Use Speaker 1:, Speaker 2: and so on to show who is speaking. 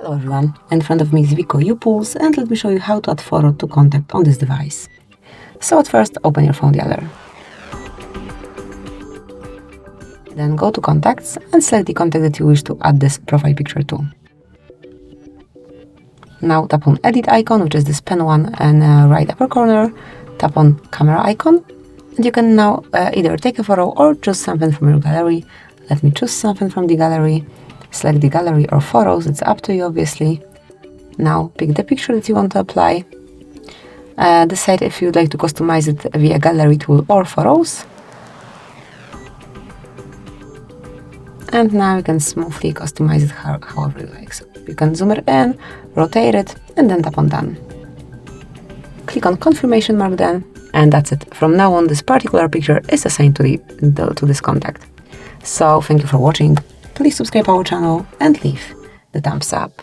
Speaker 1: Hello everyone, in front of me is WIKO U Pulse, and let me show you how to add photo to contact on this device. So at first, open your phone gallery. Then go to Contacts and select the contact that you wish to add this profile picture to. Now tap on Edit icon, which is this pen one in right upper corner. Tap on Camera icon, and you can now either take a photo or choose something from your gallery. Let me choose something from the gallery. Select the gallery or photos, it's up to you obviously. Now pick the picture that you want to apply. Decide if you'd like to customize it via gallery tool or photos. And now you can smoothly customize it however you like. So you can zoom it in, rotate it, and then tap on Done. Click on confirmation mark then, and that's it. From now on, this particular picture is assigned to this contact. So thank you for watching. Please subscribe our channel and leave the thumbs up.